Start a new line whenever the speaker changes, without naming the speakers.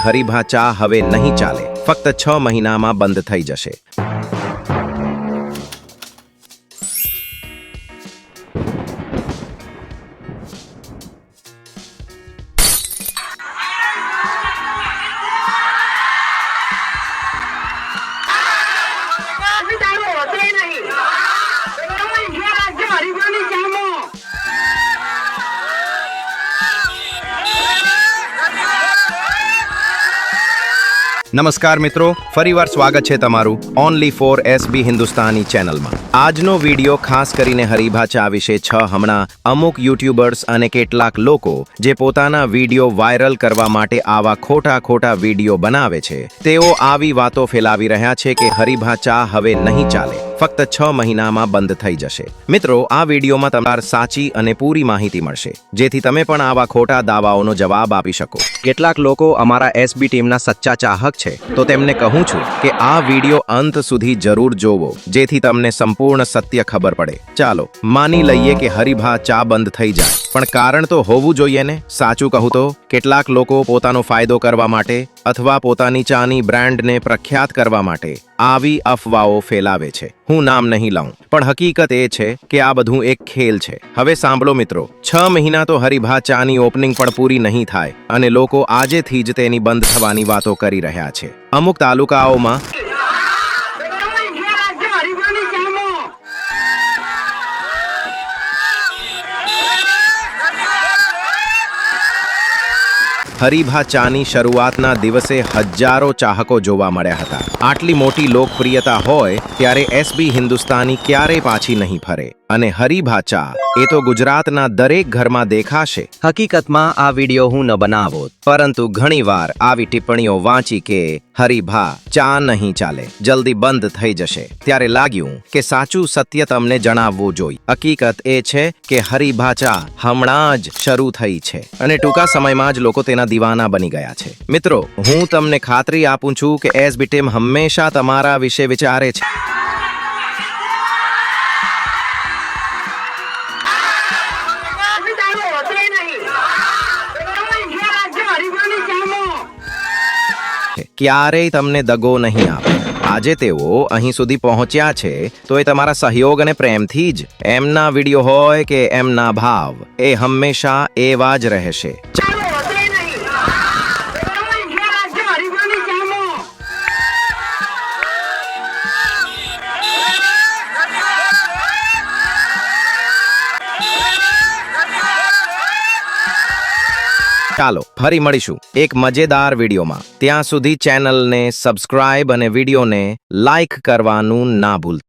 હરીભા ચા હવે નહીં ચાલે, ફક્ત 6 મહિનામાં બંધ થઈ જશે. નમસ્કાર મિત્રો, ફરીવાર સ્વાગત છે તમારું ઓનલી ફોર એસબી હિન્દુસ્તાની ચેનલમાં. આજનો વિડીયો ખાસ કરીને હરીભા ચા વિશે છે. હમણાં અમુક યુટ્યુબર્સ અને કેટલાક લોકો જે પોતાના વિડીયો વાયરલ કરવા માટે આવા ખોટા વિડીયો બનાવે છે, તેઓ આવી વાતો ફેલાવી રહ્યા છે કે હરીભા ચા હવે નહીં ચાલે, ફક્ત 6 મહિનામાં બંધ થઈ જશે. મિત્રો, આ વિડીયોમાં તમારે સાચી અને પૂરી માહિતી મળશે, જેથી તમે પણ આવા ખોટા દાવાઓનો જવાબ આપી શકો. કેટલાક લોકો અમારા એસબી ટીમના સચ્ચા ચાહક છે, તો તેમને કહું છું કે આ વિડીયો અંત સુધી જરૂર જોવો, જેથી તમને સંપૂર્ણ સત્ય ખબર પડે. ચાલો માની લઈએ કે હરીભા ચા બંધ થઈ જાય, પણ કારણ તો હોવું જોઈએ ને. સાચું કહું તો કેટલાક લોકો પોતાનો ફાયદો કરવા માટે અથવા પોતાની ચાની બ્રાન્ડને પ્રખ્યાત કરવા માટે આવી અફવાઓ ફેલાવે છે. હું નામ નહીં લાવું, પણ હકીકત એ છે કે આ બધું એક ખેલ છે. હવે સાંભળો મિત્રો, 6 મહિના તો હરીભા ચાની ઓપનિંગ પણ પૂરી નહીં થાય અને લોકો આજેથી જ તેની બંધ થવાની વાતો કરી રહ્યા છે. અમુક તાલુકાઓમાં હરીભા ચાની શરૂઆતના દિવસે હજારો ચાહકો જોવા મળ્યા હતા. આટલી મોટી લોકપ્રિયતા હોય ત્યારે એસબી હિન્દુસ્તાની ક્યારેય પાછી નહીં ફરે, અને હરીભા ચા એ તો ગુજરાતના દરેક ઘરમાં દેખાશે. હકીકતમાં આ વિડીયો હું ન બનાવો, પરંતુ ઘણીવાર આવી ટિપ્પણીઓ વાંચી કે હરીભા ચા નહીં ચાલે, જલ્દી બંધ થઈ જશે, ત્યારે લાગ્યું કે સાચું સત્ય તમને જણાવવું જોઈએ. હકીકત એ છે કે હરીભા ચા હમણાં જ શરૂ થઈ છે અને ટૂંકા સમયમાં જ લોકો તેના દીવાના બની ગયા છે. મિત્રો, હું તમને ખાતરી આપું છું કે એસબી ટીમ હંમેશા તમારા વિશે વિચારે છે. ક્યારેય તમને દગો નહીં આપે. આજે તેઓ અહીં સુધી પહોંચ્યા છે તો એ તમારા સહયોગ અને પ્રેમથી જ. એમના વિડીયો હોય કે એમના ભાવ, એ હંમેશા એવા જ રહેશે. ચાલો ફરી મળીશું એક મજેદાર વિડીયોમાં. ત્યાં સુધી ચેનલને સબસ્ક્રાઇબ અને વિડીયોને લાઇક કરવાનું ના ભૂલતા.